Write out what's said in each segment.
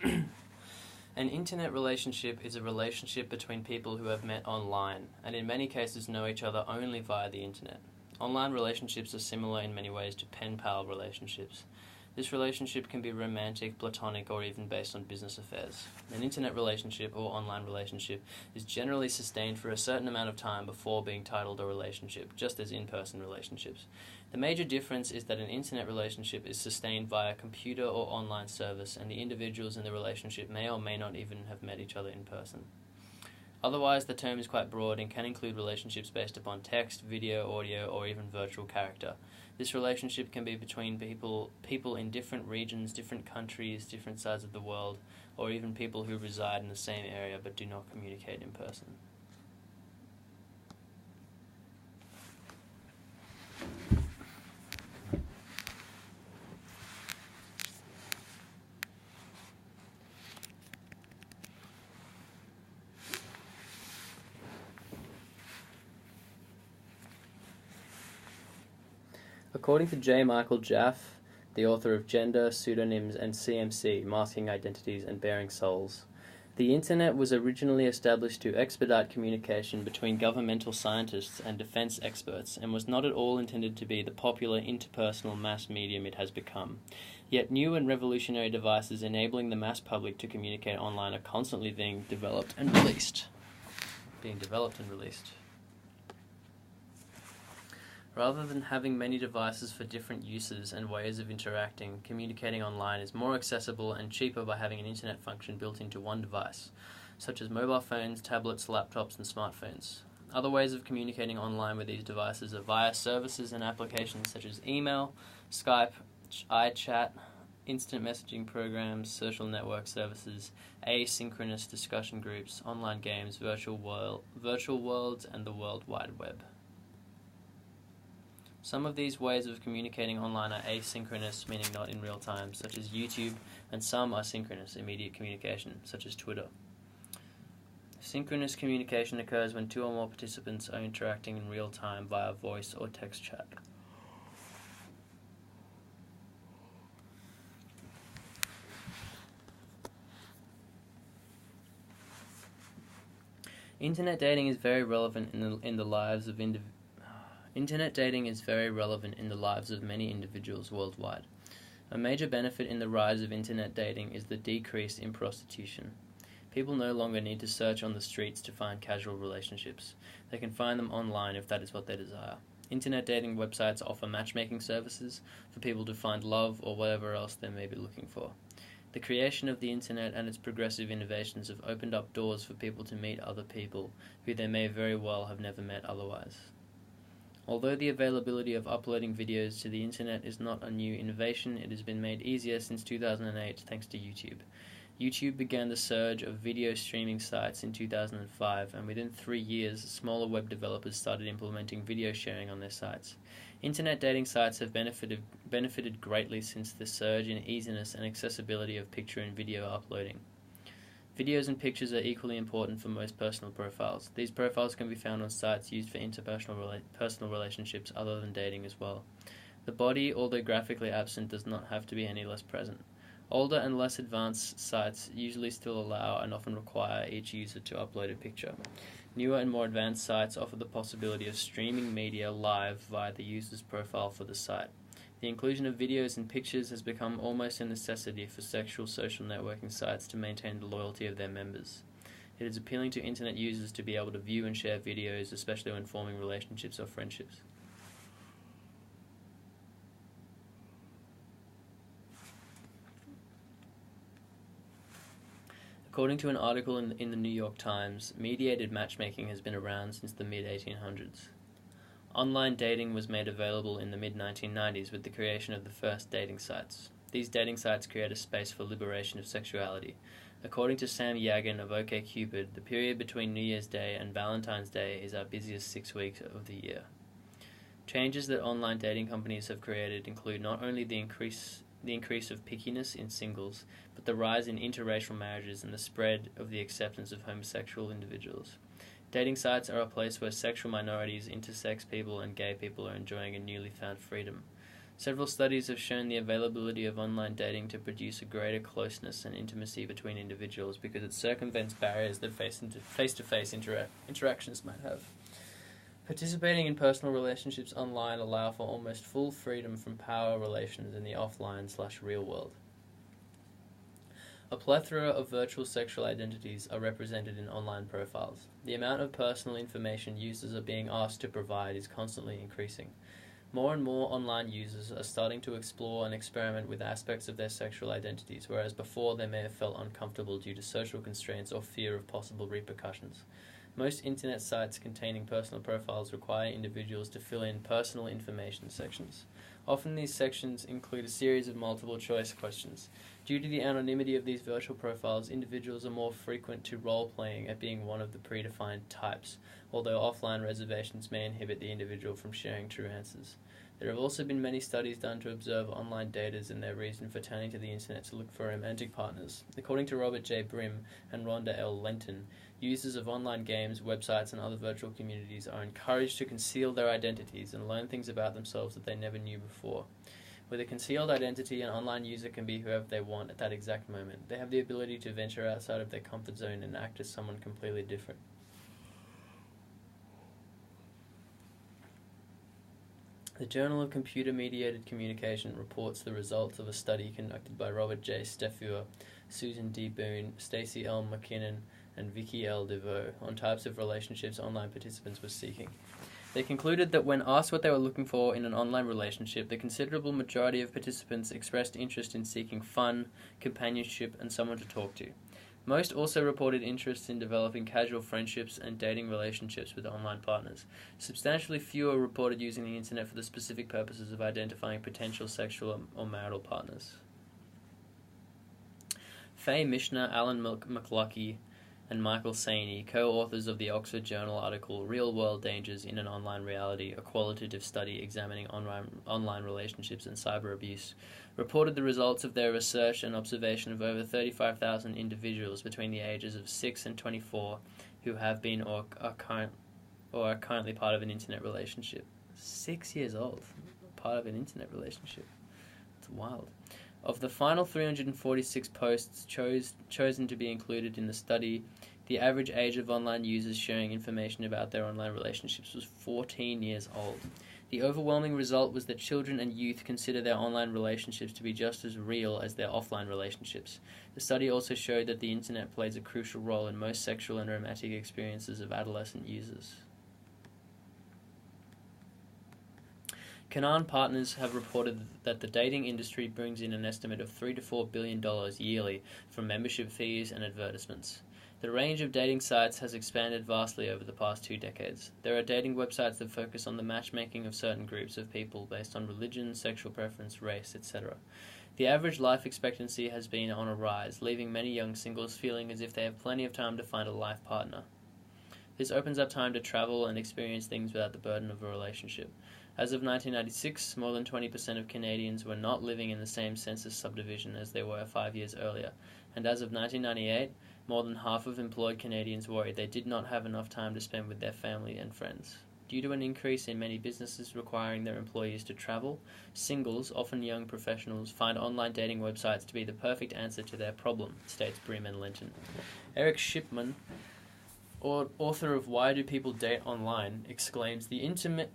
An internet relationship is a relationship between people who have met online, and in many cases know each other only via the internet. Online relationships are similar in many ways to pen pal relationships. This relationship can be romantic, platonic, or even based on business affairs. An internet relationship or online relationship is generally sustained for a certain amount of time before being titled a relationship, just as in-person relationships. The major difference is that an internet relationship is sustained via computer or online service, and the individuals in the relationship may or may not even have met each other in person. Otherwise, the term is quite broad and can include relationships based upon text, video, audio, or even virtual character. This relationship can be between people in different regions, different countries, different sides of the world, or even people who reside in the same area but do not communicate in person. According to J. Michael Jaffe, the author of Gender, Pseudonyms, and CMC, Masking Identities and Bearing Souls, the Internet was originally established to expedite communication between governmental scientists and defense experts, and was not at all intended to be the popular interpersonal mass medium it has become. Yet new and revolutionary devices enabling the mass public to communicate online are constantly being developed and released. Rather than having many devices for different uses and ways of interacting, communicating online is more accessible and cheaper by having an internet function built into one device, such as mobile phones, tablets, laptops, and smartphones. Other ways of communicating online with these devices are via services and applications such as email, Skype, iChat, instant messaging programs, social network services, asynchronous discussion groups, online games, virtual worlds, and the World Wide Web. Some of these ways of communicating online are asynchronous, meaning not in real time, such as YouTube, and some are synchronous, immediate communication, such as Twitter. Synchronous communication occurs when two or more participants are interacting in real time via voice or text chat. Internet dating is very relevant in the lives of Internet dating is very relevant in the lives of many individuals worldwide. A major benefit in the rise of internet dating is the decrease in prostitution. People no longer need to search on the streets to find casual relationships. They can find them online if that is what they desire. Internet dating websites offer matchmaking services for people to find love or whatever else they may be looking for. The creation of the internet and its progressive innovations have opened up doors for people to meet other people who they may very well have never met otherwise. Although the availability of uploading videos to the internet is not a new innovation, it has been made easier since 2008 thanks to YouTube. YouTube began the surge of video streaming sites in 2005, and within 3 years, smaller web developers started implementing video sharing on their sites. Internet dating sites have benefited greatly since the surge in easiness and accessibility of picture and video uploading. Videos and pictures are equally important for most personal profiles. These profiles can be found on sites used for interpersonal personal relationships other than dating as well. The body, although graphically absent, does not have to be any less present. Older and less advanced sites usually still allow and often require each user to upload a picture. Newer and more advanced sites offer the possibility of streaming media live via the user's profile for the site. The inclusion of videos and pictures has become almost a necessity for sexual social networking sites to maintain the loyalty of their members. It is appealing to internet users to be able to view and share videos, especially when forming relationships or friendships. According to an article in the New York Times, mediated matchmaking has been around since the mid-1800s. Online dating was made available in the mid-1990s with the creation of the first dating sites. These dating sites create a space for liberation of sexuality. According to Sam Yagan of OkCupid, the period between New Year's Day and Valentine's Day is our busiest 6 weeks of the year. Changes that online dating companies have created include not only the increase of pickiness in singles, but the rise in interracial marriages and the spread of the acceptance of homosexual individuals. Dating sites are a place where sexual minorities, intersex people, and gay people are enjoying a newly found freedom. Several studies have shown the availability of online dating to produce a greater closeness and intimacy between individuals because it circumvents barriers that face-to-face interactions might have. Participating in personal relationships online allow for almost full freedom from power relations in the offline/real world. A plethora of virtual sexual identities are represented in online profiles. The amount of personal information users are being asked to provide is constantly increasing. More and more online users are starting to explore and experiment with aspects of their sexual identities, whereas before they may have felt uncomfortable due to social constraints or fear of possible repercussions. Most internet sites containing personal profiles require individuals to fill in personal information sections. Often these sections include a series of multiple choice questions. Due to the anonymity of these virtual profiles, individuals are more frequent to role-playing at being one of the predefined types, although offline reservations may inhibit the individual from sharing true answers. There have also been many studies done to observe online daters and their reason for turning to the internet to look for romantic partners. According to Robert J. Brim and Rhonda L. Lenton, users of online games, websites, and other virtual communities are encouraged to conceal their identities and learn things about themselves that they never knew before. With a concealed identity, an online user can be whoever they want at that exact moment. They have the ability to venture outside of their comfort zone and act as someone completely different. The Journal of Computer-Mediated Communication reports the results of a study conducted by Robert J. Steffure, Susan D. Boone, Stacey L. McKinnon, and Vicky L. DeVoe on types of relationships online participants were seeking. They concluded that when asked what they were looking for in an online relationship, the considerable majority of participants expressed interest in seeking fun, companionship, and someone to talk to. Most also reported interest in developing casual friendships and dating relationships with online partners. Substantially fewer reported using the internet for the specific purposes of identifying potential sexual or marital partners. Faye Mishner, Alan McLuckie, and Michael Saney, co-authors of the Oxford Journal article Real-World Dangers in an Online Reality, a qualitative study examining online relationships and cyber abuse, reported the results of their research and observation of over 35,000 individuals between the ages of 6 and 24 who have been or are currently part of an internet relationship. 6 years old, part of an internet relationship. It's wild. Of the final 346 posts chosen to be included in the study, the average age of online users sharing information about their online relationships was 14 years old. The overwhelming result was that children and youth consider their online relationships to be just as real as their offline relationships. The study also showed that the internet plays a crucial role in most sexual and romantic experiences of adolescent users. Canaan Partners have reported that the dating industry brings in an estimate of $3 to $4 billion yearly from membership fees and advertisements. The range of dating sites has expanded vastly over the past 2 decades. There are dating websites that focus on the matchmaking of certain groups of people based on religion, sexual preference, race, etc. The average life expectancy has been on a rise, leaving many young singles feeling as if they have plenty of time to find a life partner. This opens up time to travel and experience things without the burden of a relationship. As of 1996, more than 20% of Canadians were not living in the same census subdivision as they were 5 years earlier, and as of 1998, more than half of employed Canadians worried they did not have enough time to spend with their family and friends. Due to an increase in many businesses requiring their employees to travel, singles, often young professionals, find online dating websites to be the perfect answer to their problem, states Brim and Linton. Eric Shipman, author of Why Do People Date Online, exclaims, the internet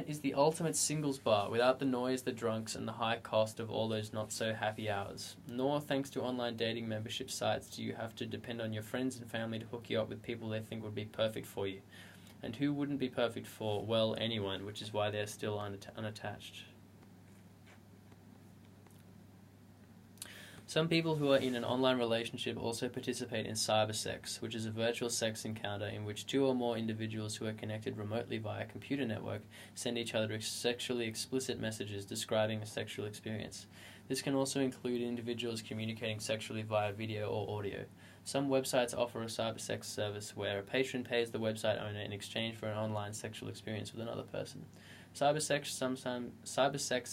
is the ultimate singles bar without the noise, the drunks, and the high cost of all those not-so-happy hours. Nor, thanks to online dating membership sites, do you have to depend on your friends and family to hook you up with people they think would be perfect for you. And who wouldn't be perfect for, well, anyone, which is why they're still unattached. Some people who are in an online relationship also participate in cybersex, which is a virtual sex encounter in which 2 or more individuals who are connected remotely via a computer network send each other sexually explicit messages describing a sexual experience. This can also include individuals communicating sexually via video or audio. Some websites offer a cybersex service where a patron pays the website owner in exchange for an online sexual experience with another person. Cybersex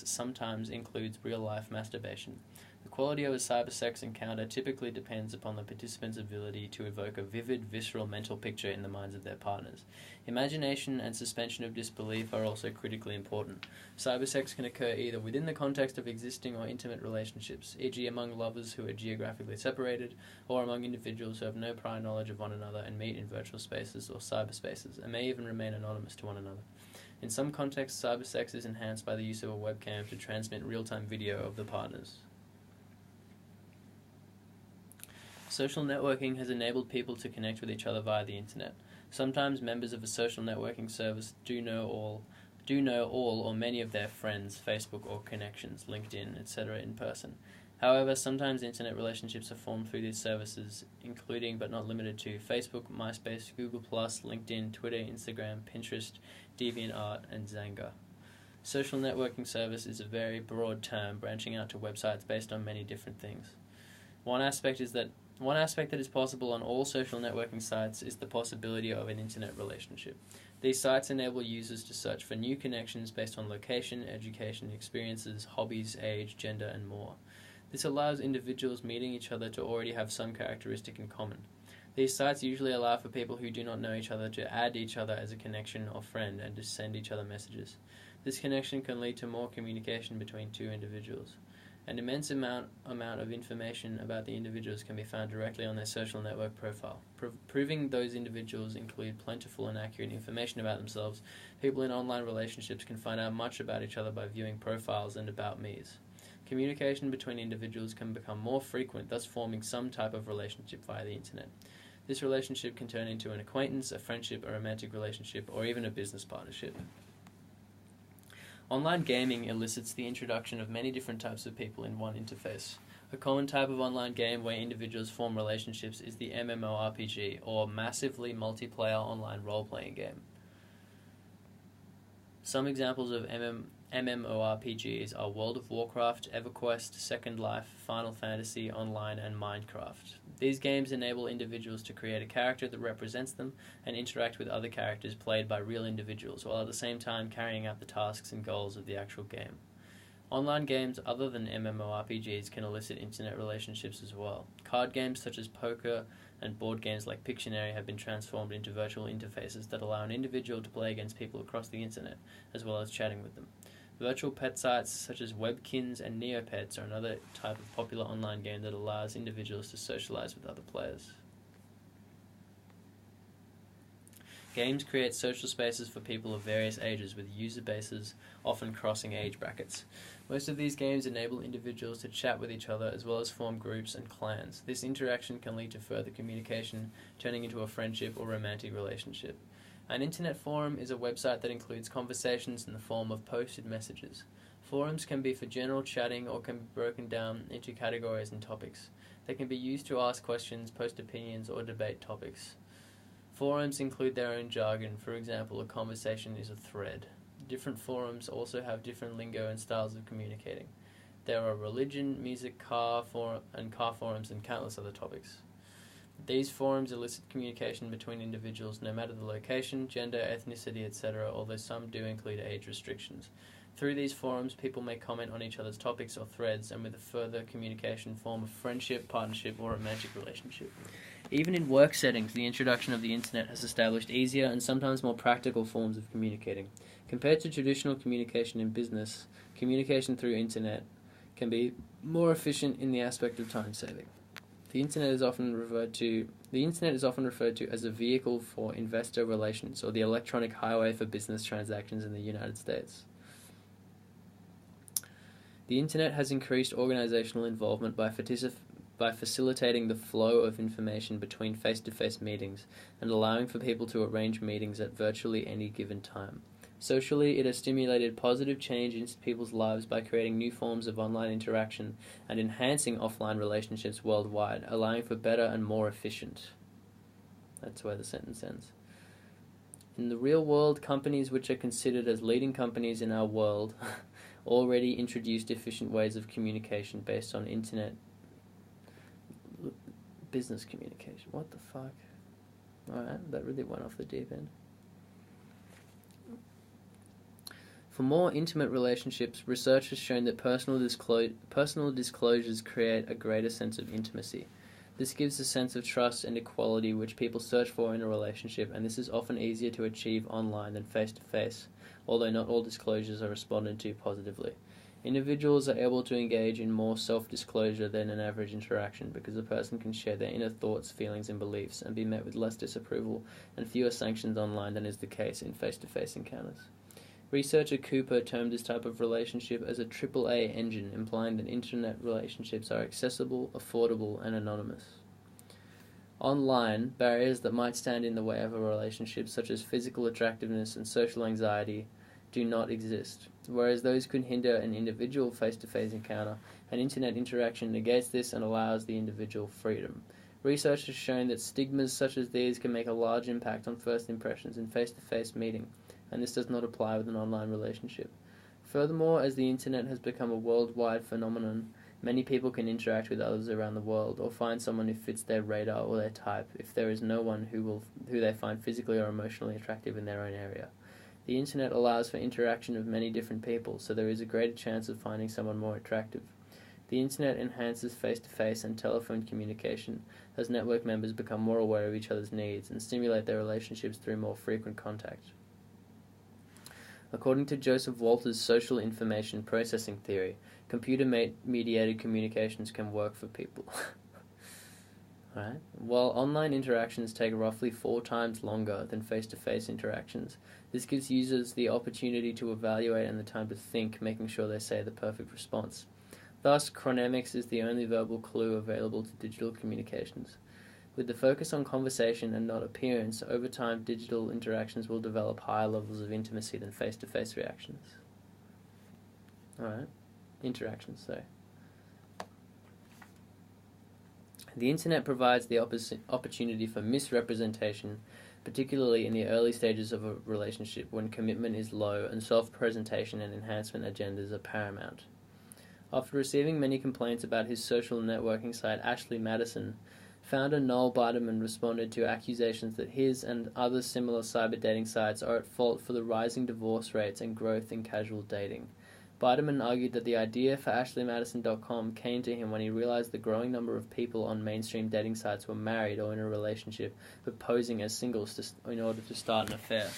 sometimes includes real-life masturbation. The quality of a cybersex encounter typically depends upon the participant's ability to evoke a vivid, visceral mental picture in the minds of their partners. Imagination and suspension of disbelief are also critically important. Cybersex can occur either within the context of existing or intimate relationships, e.g. among lovers who are geographically separated, or among individuals who have no prior knowledge of one another and meet in virtual spaces or cyberspaces, and may even remain anonymous to one another. In some contexts, cybersex is enhanced by the use of a webcam to transmit real-time video of the partners. Social networking has enabled people to connect with each other via the internet. Sometimes members of a social networking service do know all or many of their friends, Facebook or connections, LinkedIn, etc. in person. However, sometimes internet relationships are formed through these services, including but not limited to Facebook, MySpace, Google+, LinkedIn, Twitter, Instagram, Pinterest, DeviantArt, and Xanga. Social networking service is a very broad term, branching out to websites based on many different things. One aspect that is possible on all social networking sites is the possibility of an internet relationship. These sites enable users to search for new connections based on location, education, experiences, hobbies, age, gender, and more. This allows individuals meeting each other to already have some characteristic in common. These sites usually allow for people who do not know each other to add each other as a connection or friend and to send each other messages. This connection can lead to more communication between two individuals. An immense amount of information about the individuals can be found directly on their social network profile. Proving those individuals include plentiful and accurate information about themselves, people in online relationships can find out much about each other by viewing profiles and about me's. Communication between individuals can become more frequent, thus forming some type of relationship via the internet. This relationship can turn into an acquaintance, a friendship, a romantic relationship, or even a business partnership. Online gaming elicits the introduction of many different types of people in one interface. A common type of online game where individuals form relationships is the MMORPG, or Massively Multiplayer Online Role-Playing Game. Some examples of MMORPGs are World of Warcraft, EverQuest, Second Life, Final Fantasy Online, and Minecraft. These games enable individuals to create a character that represents them and interact with other characters played by real individuals, while at the same time carrying out the tasks and goals of the actual game. Online games other than MMORPGs can elicit internet relationships as well. Card games such as poker and board games like Pictionary have been transformed into virtual interfaces that allow an individual to play against people across the internet, as well as chatting with them. Virtual pet sites such as Webkinz and Neopets are another type of popular online game that allows individuals to socialize with other players. Games create social spaces for people of various ages, with user bases often crossing age brackets. Most of these games enable individuals to chat with each other as well as form groups and clans. This interaction can lead to further communication, turning into a friendship or romantic relationship. An internet forum is a website that includes conversations in the form of posted messages. Forums can be for general chatting or can be broken down into categories and topics. They can be used to ask questions, post opinions, or debate topics. Forums include their own jargon. For example, a conversation is a thread. Different forums also have different lingo and styles of communicating. There are religion, music, car forums, and countless other topics. These forums elicit communication between individuals no matter the location, gender, ethnicity, etc., although some do include age restrictions. Through these forums, people may comment on each other's topics or threads, and with a further communication form a friendship, partnership, or romantic relationship. Even in work settings, the introduction of the internet has established easier and sometimes more practical forms of communicating. Compared to traditional communication in business, communication through internet can be more efficient in the aspect of time saving. The internet is often referred to as a vehicle for investor relations, or the electronic highway for business transactions in the United States. The internet has increased organizational involvement by facilitating the flow of information between face-to-face meetings and allowing for people to arrange meetings at virtually any given time. Socially, it has stimulated positive change in people's lives by creating new forms of online interaction and enhancing offline relationships worldwide, allowing for better and more efficient. That's where the sentence ends. In the real world, companies which are considered as leading companies in our world already introduced efficient ways of communication based on internet business communication. What the fuck? Alright, that really went off the deep end. For more intimate relationships, research has shown that personal disclosures create a greater sense of intimacy. This gives a sense of trust and equality which people search for in a relationship, and this is often easier to achieve online than face-to-face, although not all disclosures are responded to positively. Individuals are able to engage in more self-disclosure than an average interaction because a person can share their inner thoughts, feelings, and beliefs and be met with less disapproval and fewer sanctions online than is the case in face-to-face encounters. Researcher Cooper termed this type of relationship as a AAA engine, implying that internet relationships are accessible, affordable, and anonymous. Online, barriers that might stand in the way of a relationship, such as physical attractiveness and social anxiety, do not exist. Whereas those could hinder an individual face-to-face encounter, an internet interaction negates this and allows the individual freedom. Research has shown that stigmas such as these can make a large impact on first impressions in face-to-face meeting, and this does not apply with an online relationship. Furthermore, as the internet has become a worldwide phenomenon, many people can interact with others around the world or find someone who fits their radar or their type if there is no one who they find physically or emotionally attractive in their own area. The internet allows for interaction of many different people, so there is a greater chance of finding someone more attractive. The internet enhances face-to-face and telephone communication as network members become more aware of each other's needs and stimulate their relationships through more frequent contact. According to Joseph Walter's social information processing theory, computer-mediated communications can work for people. Right? While online interactions take roughly 4 times longer than face-to-face interactions, this gives users the opportunity to evaluate and the time to think, making sure they say the perfect response. Thus, chronemics is the only verbal clue available to digital communications. With the focus on conversation and not appearance, over time digital interactions will develop higher levels of intimacy than face-to-face reactions. Interactions, sorry. The internet provides the opportunity for misrepresentation, particularly in the early stages of a relationship when commitment is low and self-presentation and enhancement agendas are paramount. After receiving many complaints about his social networking site, Ashley Madison, founder Noel Biderman responded to accusations that his and other similar cyber dating sites are at fault for the rising divorce rates and growth in casual dating. Biderman argued that the idea for AshleyMadison.com came to him when he realized the growing number of people on mainstream dating sites were married or in a relationship, but posing as singles in order to start an affair.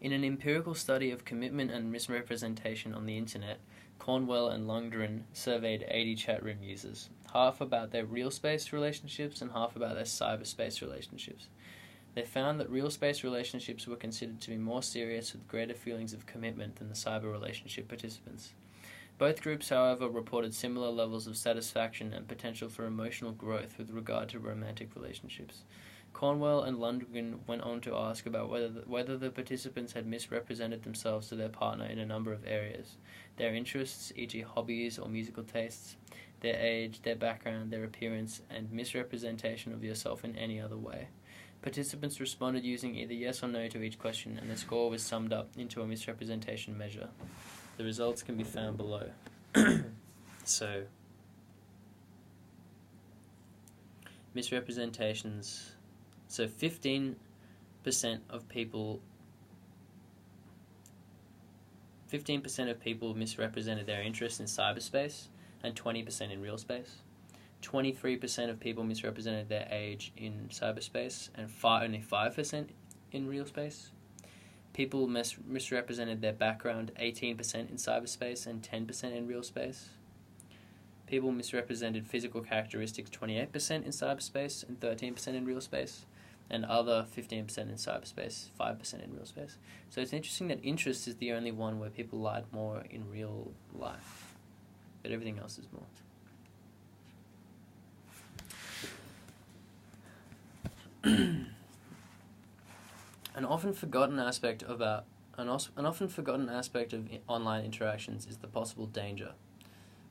In an empirical study of commitment and misrepresentation on the internet, Cornwell and Lundgren surveyed 80 chat room users, half about their real-space relationships and half about their cyberspace relationships. They found that real-space relationships were considered to be more serious with greater feelings of commitment than the cyber relationship participants. Both groups, however, reported similar levels of satisfaction and potential for emotional growth with regard to romantic relationships. Cornwell and Lundgren went on to ask about whether the participants had misrepresented themselves to their partner in a number of areas: their interests, e.g. hobbies or musical tastes, their age, their background, their appearance, and misrepresentation of yourself in any other way. Participants responded using either yes or no to each question, and the score was summed up into a misrepresentation measure. The results can be found below. Misrepresentations. So 15% of people misrepresented their interest in cyberspace and 20% in real space. 23% of people misrepresented their age in cyberspace and only 5% in real space. People misrepresented their background 18% in cyberspace and 10% in real space. People misrepresented physical characteristics 28% in cyberspace and 13% in real space, and other 15% in cyberspace, 5% in real space. So it's interesting that interest is the only one where people lied more in real life, but everything else is more. An often forgotten aspect of online interactions is the possible danger.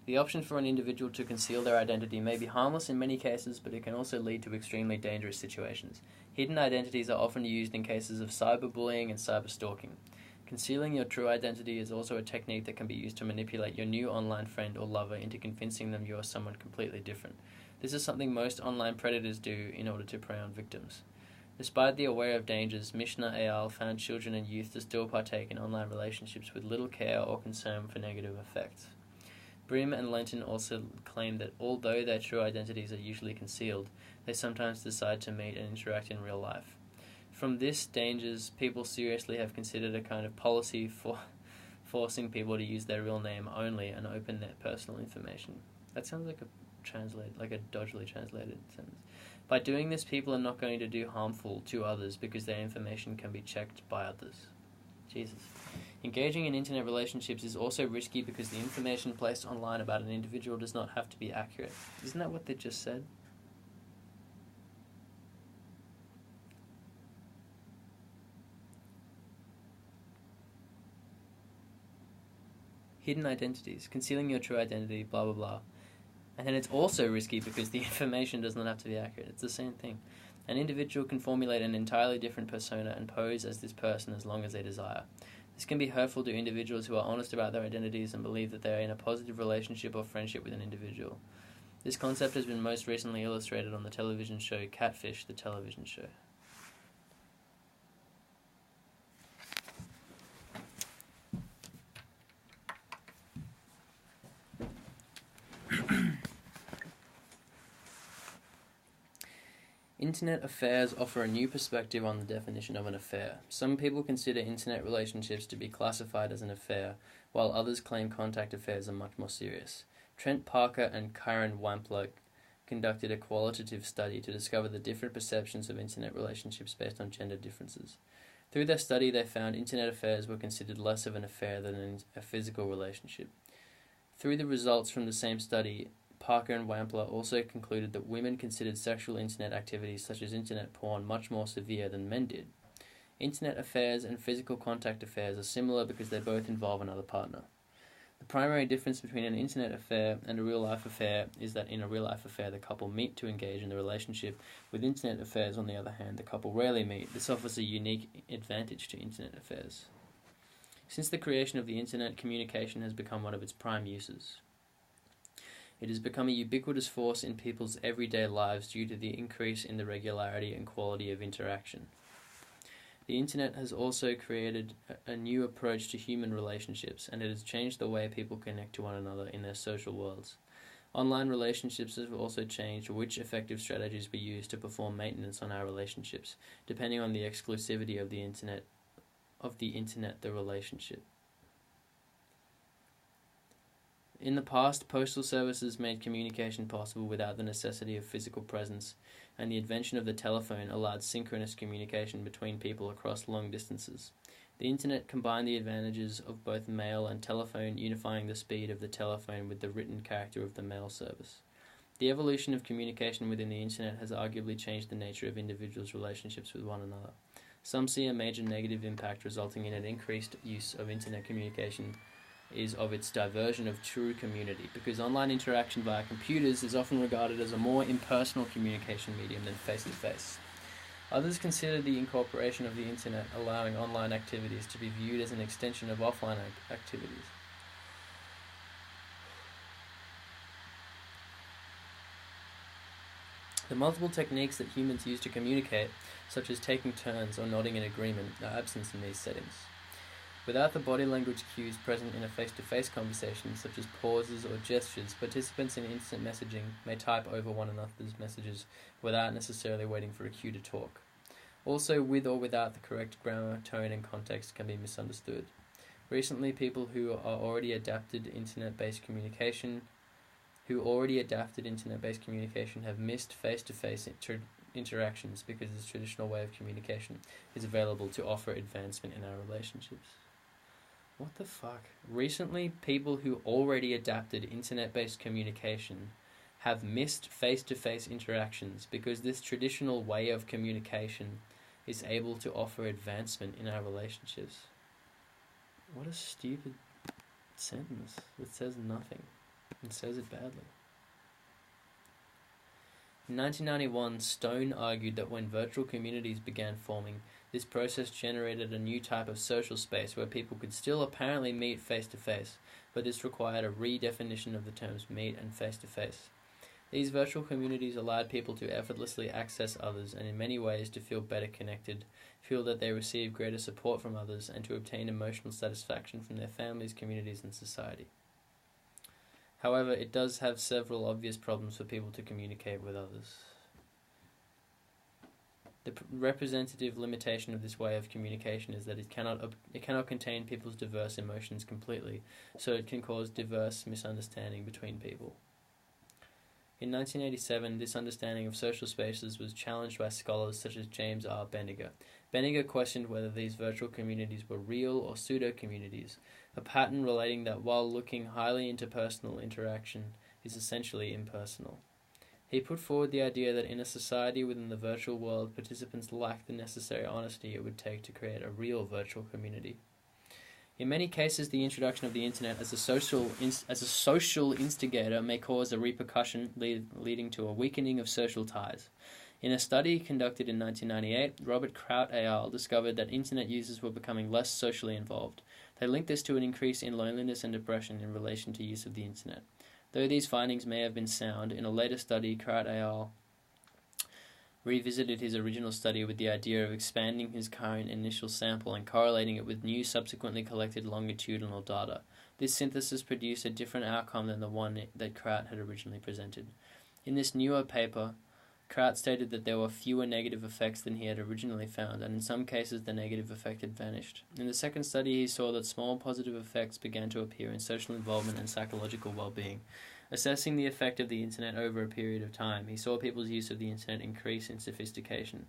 The option for an individual to conceal their identity may be harmless in many cases, but it can also lead to extremely dangerous situations. Hidden identities are often used in cases of cyberbullying and cyberstalking. Concealing your true identity is also a technique that can be used to manipulate your new online friend or lover into convincing them you are someone completely different. This is something most online predators do in order to prey on victims. Despite the aware of dangers, Mishna et al. Found children and youth to still partake in online relationships with little care or concern for negative effects. Brim and Lenton also claim that although their true identities are usually concealed, they sometimes decide to meet and interact in real life. From this dangers, people seriously have considered a kind of policy for forcing people to use their real name only and open their personal information. That sounds like a dodgily translated sentence. By doing this, people are not going to do harmful to others because their information can be checked by others. Jesus. Engaging in internet relationships is also risky because the information placed online about an individual does not have to be accurate. Isn't that what they just said? Hidden identities, concealing your true identity, blah blah blah. And then it's also risky because the information does not have to be accurate. It's the same thing. An individual can formulate an entirely different persona and pose as this person as long as they desire. This can be hurtful to individuals who are honest about their identities and believe that they are in a positive relationship or friendship with an individual. This concept has been most recently illustrated on the television show Catfish, the television show. Internet affairs offer a new perspective on the definition of an affair. Some people consider internet relationships to be classified as an affair, while others claim contact affairs are much more serious. Trent Parker and Karen Wampler conducted a qualitative study to discover the different perceptions of internet relationships based on gender differences. Through their study, they found internet affairs were considered less of an affair than a physical relationship. Through the results from the same study, Parker and Wampler also concluded that women considered sexual internet activities such as internet porn much more severe than men did. Internet affairs and physical contact affairs are similar because they both involve another partner. The primary difference between an internet affair and a real-life affair is that in a real-life affair the couple meet to engage in the relationship. With internet affairs, on the other hand, the couple rarely meet. This offers a unique advantage to internet affairs. Since the creation of the internet, communication has become one of its prime uses. It has become a ubiquitous force in people's everyday lives due to the increase in the regularity and quality of interaction. The internet has also created a new approach to human relationships, and it has changed the way people connect to one another in their social worlds. Online relationships have also changed which effective strategies we use to perform maintenance on our relationships, depending on the exclusivity of the internet, the relationship. In the past, postal services made communication possible without the necessity of physical presence, and the invention of the telephone allowed synchronous communication between people across long distances. The internet combined the advantages of both mail and telephone, unifying the speed of the telephone with the written character of the mail service. The evolution of communication within the internet has arguably changed the nature of individuals' relationships with one another. Some see a major negative impact resulting in an increased use of internet communication is of its diversion of true community, because online interaction via computers is often regarded as a more impersonal communication medium than face-to-face. Others consider the incorporation of the internet allowing online activities to be viewed as an extension of offline activities. The multiple techniques that humans use to communicate, such as taking turns or nodding in agreement, are absent in these settings. Without the body language cues present in a face-to-face conversation, such as pauses or gestures, participants in instant messaging may type over one another's messages without necessarily waiting for a cue to talk. Also, with or without the correct grammar, tone, and context can be misunderstood. Recently, people who already adapted internet-based communication have missed face-to-face interactions because this traditional way of communication is available to offer advancement in our relationships. What the fuck? Recently, people who already adapted internet-based communication have missed face-to-face interactions because this traditional way of communication is able to offer advancement in our relationships. What a stupid sentence. It says nothing. It says it badly. In 1991, Stone argued that when virtual communities began forming, this process generated a new type of social space where people could still apparently meet face-to-face, but this required a redefinition of the terms meet and face-to-face. These virtual communities allowed people to effortlessly access others and in many ways to feel better connected, feel that they receive greater support from others, and to obtain emotional satisfaction from their families, communities, and society. However, it does have several obvious problems for people to communicate with others. The representative limitation of this way of communication is that it cannot contain people's diverse emotions completely, so it can cause diverse misunderstanding between people. In 1987, this understanding of social spaces was challenged by scholars such as James R. Benninger. Benninger questioned whether these virtual communities were real or pseudo-communities, a pattern relating that while looking highly interpersonal, interaction is essentially impersonal. He put forward the idea that in a society within the virtual world, participants lack the necessary honesty it would take to create a real virtual community. In many cases, the introduction of the internet as a social instigator may cause a repercussion leading to a weakening of social ties. In a study conducted in 1998, Robert Kraut et al. Discovered that internet users were becoming less socially involved. They linked this to an increase in loneliness and depression in relation to use of the internet. Though these findings may have been sound, in a later study, Kraut et al. Revisited his original study with the idea of expanding his current initial sample and correlating it with new subsequently collected longitudinal data. This synthesis produced a different outcome than the one that Kraut had originally presented. In this newer paper, Kraut stated that there were fewer negative effects than he had originally found, and in some cases the negative effect had vanished. In the second study, he saw that small positive effects began to appear in social involvement and psychological well-being. Assessing the effect of the internet over a period of time, he saw people's use of the internet increase in sophistication.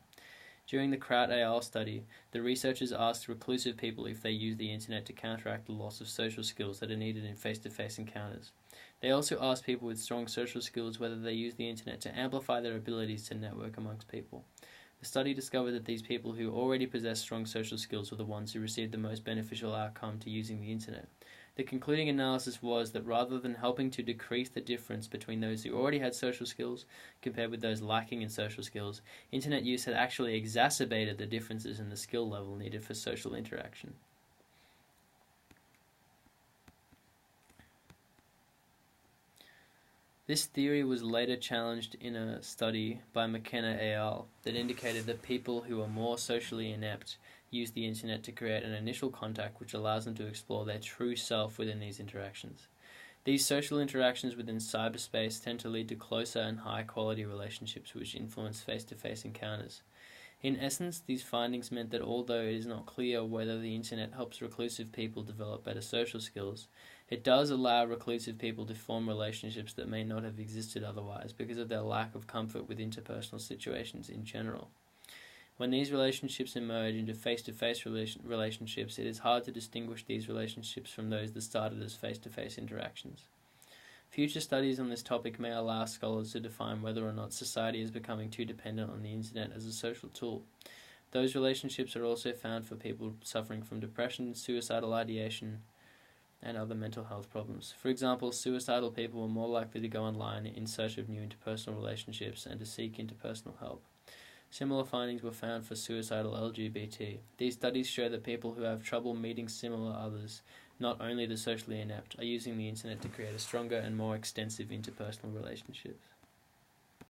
During the Kraut et al. Study, the researchers asked reclusive people if they used the internet to counteract the loss of social skills that are needed in face-to-face encounters. They also asked people with strong social skills whether they used the internet to amplify their abilities to network amongst people. The study discovered that these people who already possessed strong social skills were the ones who received the most beneficial outcome to using the internet. The concluding analysis was that rather than helping to decrease the difference between those who already had social skills compared with those lacking in social skills, internet use had actually exacerbated the differences in the skill level needed for social interaction. This theory was later challenged in a study by McKenna et al. That indicated that people who are more socially inept use the internet to create an initial contact which allows them to explore their true self within these interactions. These social interactions within cyberspace tend to lead to closer and high-quality relationships which influence face-to-face encounters. In essence, these findings meant that although it is not clear whether the internet helps reclusive people develop better social skills, it does allow reclusive people to form relationships that may not have existed otherwise because of their lack of comfort with interpersonal situations in general. When these relationships emerge into face-to-face relationships, it is hard to distinguish these relationships from those that started as face-to-face interactions. Future studies on this topic may allow scholars to define whether or not society is becoming too dependent on the internet as a social tool. Those relationships are also found for people suffering from depression, suicidal ideation, and other mental health problems. For example, suicidal people are more likely to go online in search of new interpersonal relationships and to seek interpersonal help. Similar findings were found for suicidal LGBT. These studies show that people who have trouble meeting similar others, not only the socially inept, are using the internet to create a stronger and more extensive interpersonal relationships.